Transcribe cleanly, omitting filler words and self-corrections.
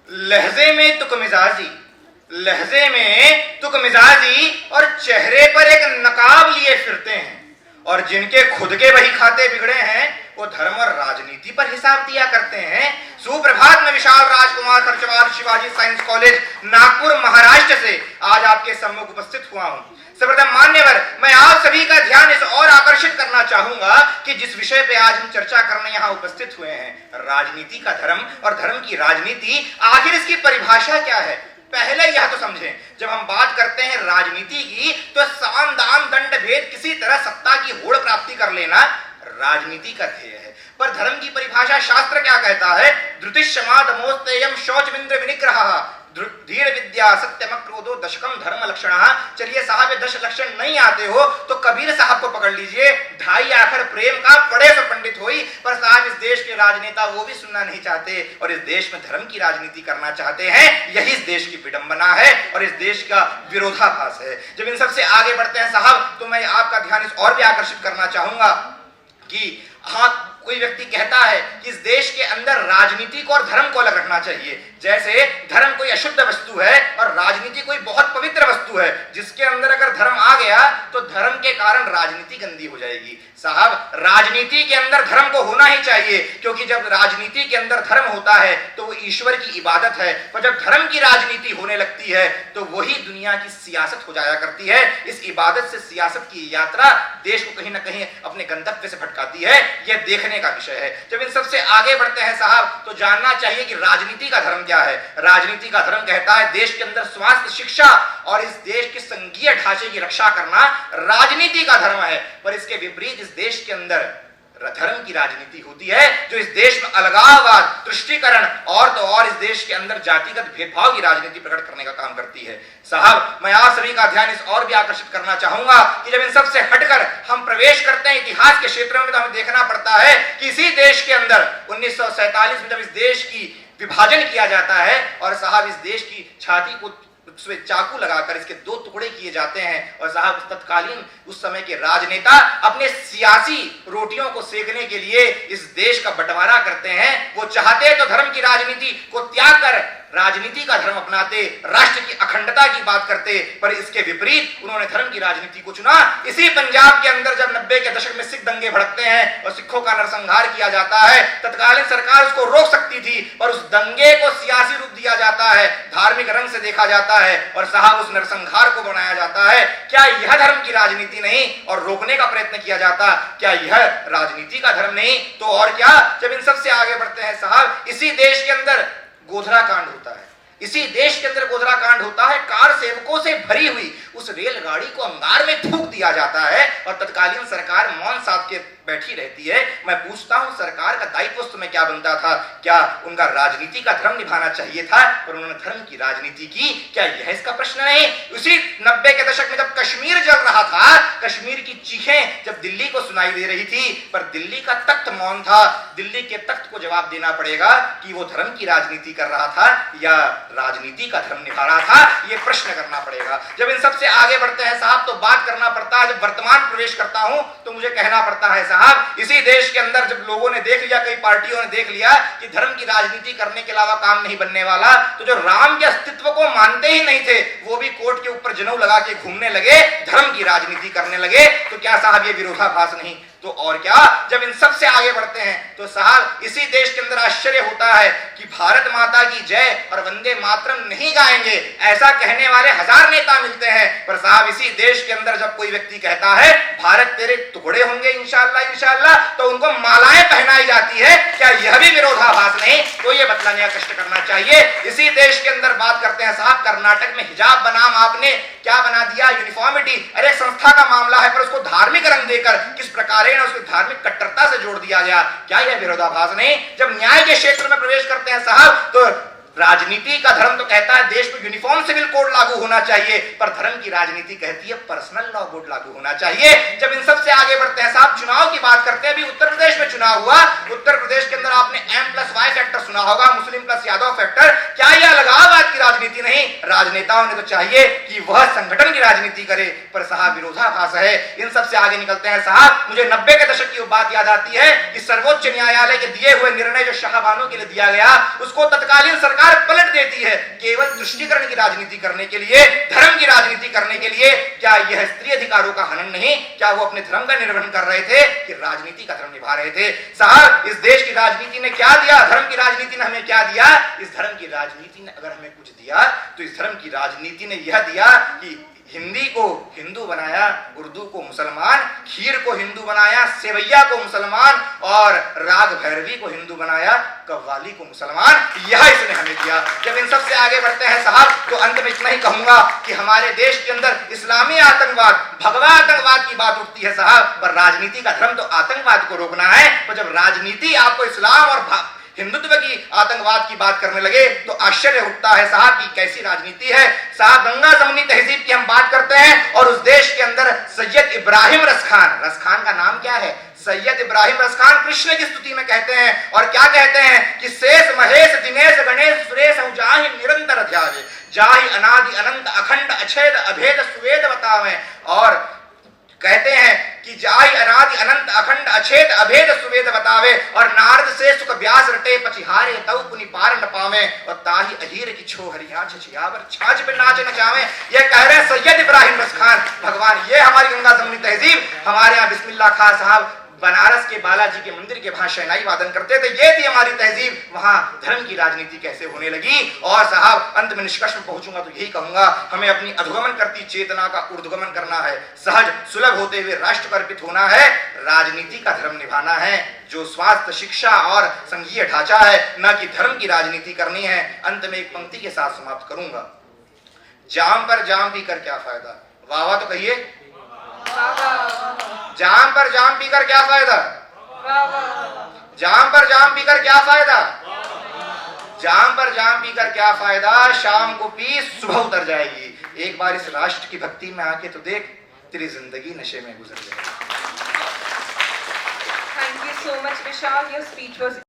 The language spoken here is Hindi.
लहजे में तुक मिजाजी और चेहरे पर एक नकाब लिए फिरते हैं, और जिनके खुद के वही खाते बिगड़े हैं वो धर्म और राजनीति पर हिसाब दिया करते हैं। सुप्रभात में विशाल राजकुमार खर्चवाल शिवाजी साइंस कॉलेज नागपुर महाराष्ट्र से आज आपके सम्मुख उपस्थित हुआ हूं। सर्वप्रथम मान्यवर, मैं आप सभी का ध्यान इस और आकर्षित करना चाहूंगा कि जिस विषय पे आज हम चर्चा करने यहाँ उपस्थित हुए हैं, राजनीति का धर्म और धर्म की राजनीति, आखिर इसकी परिभाषा क्या है। पहले यह तो समझें, जब हम बात करते हैं राजनीति की तो साम दाम दंड भेद किसी तरह सत्ता की होड़ प्राप्ति कर लेना राजनीति का ध्येय है। पर धर्म की परिभाषा शास्त्र क्या कहता है? धृतिशमा दमोस्तेयम शौचमिंद्र विनिग्रह धीर विद्या सत्यम क्रोधो दशकम धर्म लक्षण। चलिए साहब, 10 लक्षण नहीं आते हो तो कबीर साहब को पकड़ लीजिए, ढाई आखर प्रेम का पढ़े तो पंडित होई। पर साहब, इस देश के राजनेता वो भी सुनना नहीं चाहते और इस देश में धर्म की राजनीति करना चाहते हैं। यही इस देश की विडंबना है और इस देश का विरोधाभास है। जब इन सबसे आगे बढ़ते हैं साहब, तो मैं आपका ध्यान इस और भी आकर्षित करना चाहूंगा कि हाँ, कोई व्यक्ति कहता है कि इस देश के अंदर राजनीति को और धर्म को अलग रखना चाहिए। जैसे धर्म कोई अशुद्ध वस्तु है और राजनीति कोई बहुत पवित्र वस्तु है, जिसके अंदर अगर धर्म आ गया तो धर्म के कारण राजनीति गंदी हो जाएगी। साहब, राजनीति के अंदर धर्म को होना ही चाहिए, क्योंकि जब राजनीति के अंदर धर्म होता है तो वो ईश्वर की इबादत है। पर जब धर्म की राजनीति होने लगती है तो वही दुनिया की सियासत हो जाया करती है। इस इबादत से सियासत की यात्रा देश को कहीं ना कहीं अपने गंतव्य से भटकाती है। यह देखने का विषय है। जब इन सबसे आगे बढ़ते हैं साहब, तो जानना चाहिए कि राजनीति का धर्म क्या है। राजनीति का धर्म कहता है देश के अंदर स्वास्थ्य, शिक्षा और इस देश के संघीय ढांचे की रक्षा करना राजनीति का धर्म है। पर इसके विपरीत इस देश के अंदर धर्म की राजनीति होती है, जो इस देश में अलगाववाद, तुष्टीकरण और तो और इस देश के अंदर जातिगत भेदभाव की राजनीति प्रकट करने का काम करती है। साहब, मैं आप सभी का ध्यान इस और भी आकर्षित करना चाहूंगा कि जब इन सब से हटकर हम प्रवेश करते हैं इतिहास के क्षेत्र में, तो हमें देखना पड़ता है कि इसी देश के अंदर 1947 में जब इस देश की विभाजन किया जाता है और साहब इस देश की छाती को उसमें चाकू लगाकर इसके 2 टुकड़े किए जाते हैं, और साहब तत्कालीन उस समय के राजनेता अपने सियासी रोटियों को सेकने के लिए इस देश का बंटवारा करते हैं। वो चाहते तो धर्म की राजनीति को त्याग कर राजनीति का धर्म अपनाते, राष्ट्र की अखंडता की बात करते, पर इसके विपरीत उन्होंने धर्म की राजनीति को चुना। इसी पंजाब के अंदर जब 90 के दशक में सिख दंगे भड़कते हैं और सिखों का नरसंहार किया जाता है, तत्कालीन सरकार उसको रोक सकती थी, पर उस दंगे को सियासी रूप दिया जाता है, धार्मिक रंग से देखा जाता है और साहब उस नरसंहार को बनाया जाता है। क्या यह धर्म की राजनीति नहीं? और रोकने का प्रयत्न किया जाता, क्या यह राजनीति का धर्म नहीं? तो और क्या? जब इन सब से आगे बढ़ते हैं साहब, इसी देश के अंदर गोधरा कांड होता है। इसी देश के अंदर गोधरा कांड होता है। कार सेवकों से भरी हुई उस रेलगाड़ी को अंगार में थूक दिया जाता है और तत्कालीन सरकार मौन साध के बैठी रहती है। मैं पूछता हूं, सरकार का दायित्व उस समय क्या बनता था? क्या उनका राजनीति का धर्म निभाना चाहिए था? पर उन्होंने धर्म की राजनीति की। क्या यह इसका प्रश्न नहीं? उसी 90 के दशक में जब कश्मीर जल रहा था, कश्मीर की चीखें जब दिल्ली को सुनाई दे रही थी, पर दिल्ली का तख्त मौन था। दिल्ली के तख्त को जवाब देना पड़ेगा कि वो धर्म की राजनीति कर रहा था या राजनीति का धर्म निभा रहा था। ये प्रश्न करना पड़ेगा। जब इन सबसे आगे बढ़ते हैं साहब, तो बात करना पड़ता है, जब वर्तमान प्रवेश करता हूं तो मुझे कहना पड़ता है साहब, इसी देश के अंदर जब लोगों ने देख लिया, कई पार्टियों ने देख लिया कि धर्म की राजनीति करने के अलावा काम नहीं बनने वाला, तो जो राम के अस्तित्व को मानते ही नहीं थे वो भी कोर्ट के ऊपर जनेऊ लगा के घूमने लगे, धर्म की राजनीति करने लगे। तो क्या साहब ये विरोधाभास नहीं? तो और क्या? जब इन सब से आगे बढ़ते हैं तो साहब इसी देश के अंदर आश्चर्य होता है कि भारत माता की जय और वंदे मातरम नहीं गाएंगे, ऐसा कहने वाले 1000 नेता मिलते हैं। पर साहब इसी देश के अंदर जब कोई व्यक्ति कहता है भारत तेरे टुकड़े होंगे इंशाअल्लाह इंशाअल्लाह, तो उनको मालाएं पहनाई जाती है। क्या यह भी विरोधाभास नहीं? तो ये बतलाने का कष्ट करना चाहिए। इसी देश के अंदर बात करते हैं साहब, कर्नाटक में हिजाब बनाम आपने क्या बना दिया? यूनिफॉर्मिटी। अरे संस्था का मामला है, पर उसको धार्मिक रंग देकर किस प्रकार उसको धार्मिक कट्टरता से जोड़ दिया गया। क्या यह विरोधाभास नहीं? जब न्याय के क्षेत्र में प्रवेश करते हैं साहब, तो राजनीति का धर्म तो कहता है देश में यूनिफॉर्म सिविल कोड लागू होना चाहिए, पर धर्म की राजनीति कहती है पर्सनल लॉ कोड लागू होना चाहिए। जब इन सब से आगे बढ़ते हैं साहब, चुनाव की बात करते हैं। अभी उत्तर प्रदेश में चुनाव हुआ। उत्तर प्रदेश के अंदर आपने M+Y फैक्टर सुना होगा, मुस्लिम प्लस यादव फैक्टर। क्या यह अलगाववाद की राजनीति नहीं? राजनेताओं ने तो चाहिए कि वह संगठन की राजनीति करे, पर साहब विरोधाभास है। इन सब से आगे निकलते हैं साहब, मुझे 90 के दशक की बात याद आती है कि सर्वोच्च न्यायालय के दिए हुए निर्णय जो शाहबानों के लिए दिया गया, उसको तत्कालीन सरकार सरकार पलट देती है केवल तुष्टीकरण की राजनीति करने के लिए, धर्म की राजनीति करने के लिए। क्या यह स्त्री अधिकारों का हनन नहीं? क्या वो अपने धर्म का निर्वहन कर रहे थे कि राजनीति का धर्म निभा रहे थे? साहब, इस देश की राजनीति ने क्या दिया? धर्म की राजनीति ने हमें क्या दिया? इस धर्म की राजनीति ने अगर हमें कुछ दिया तो इस धर्म की राजनीति ने यह दिया कि हिंदी को हिंदू बनाया, उर्दू को मुसलमान, खीर को हिंदू बनाया, सेवैया को मुसलमान, और राग भैरवी को हिंदू बनाया, कव्वाली को मुसलमान। यह इसने हमें दिया। जब इन सब से आगे बढ़ते हैं साहब, तो अंत में इतना ही कहूंगा कि हमारे देश के अंदर इस्लामी आतंकवाद, भगवा आतंकवाद की बात उठती है साहब, पर राजनीति का धर्म तो आतंकवाद को रोकना है। तो जब राजनीति आपको इस्लाम और हिंदुत्व की आतंकवाद की बात करने लगे तो आश्चर्य उठता है साहब कि कैसी राजनीति है। साहब, गंगा जमुनी तहजीब की हम बात करते हैं और उस देश के अंदर सैयद इब्राहिम रसखान, रसखान का नाम क्या है? सैयद इब्राहिम रसखान कृष्ण की स्तुति में कहते हैं, और क्या कहते हैं कि शेष महेश दिनेश गणेश सुरेश जाहि निरंतर ध्यावे, जाहि अनादि अनंत अखंड अछेद अभेद सुवेद बतावे। और कहते हैं कि जाहि अनादि अनंत अखंड अछेद अभेद सुवेद बतावे, और नारद से सुख व्यास रटे पचिहारे तौ पुनि पार न पावे, और ताहि अहीर की छो हरिया छछियावर छाछ पे नाच न जावे। ये कह रहे हैं सैयद इब्राहिम रसखान भगवान। ये हमारी गंगा जमुनी तहजीब। हमारे यहाँ बिस्मिल्लाह खां साहब बनारस के बालाजी के मंदिर के वहां शहनाई वादन करते थे। ये थी हमारी तहजीब। वहां धर्म की राजनीति कैसे होने लगी। और साहब, अंत में निष्कर्ष में पहुंचूंगा तो यही कहूंगा, हमें अपनी अधोगमन करती चेतना का ऊर्ध्वगमन करना है, सहज सुलभ होते हुए राष्ट्र पर अर्पित होना है, राजनीति का धर्म निभाना है, जो स्वास्थ्य, शिक्षा और संघीय ढांचा है, न कि धर्म की राजनीति करनी है। अंत में एक पंक्ति के साथ समाप्त करूंगा। जाम पर जाम पीकर क्या फायदा? वाह वाह तो कहिए। जाम पर जाम पीकर क्या फायदा? जाम पर जाम पीकर क्या फायदा? जाम पर जाम पीकर क्या फायदा? शाम को पी सुबह उतर जाएगी। एक बार इस राष्ट्र की भक्ति में आके तो देख, तेरी जिंदगी नशे में गुजर जाएगी। Thank you so much, Vishal. Your speech was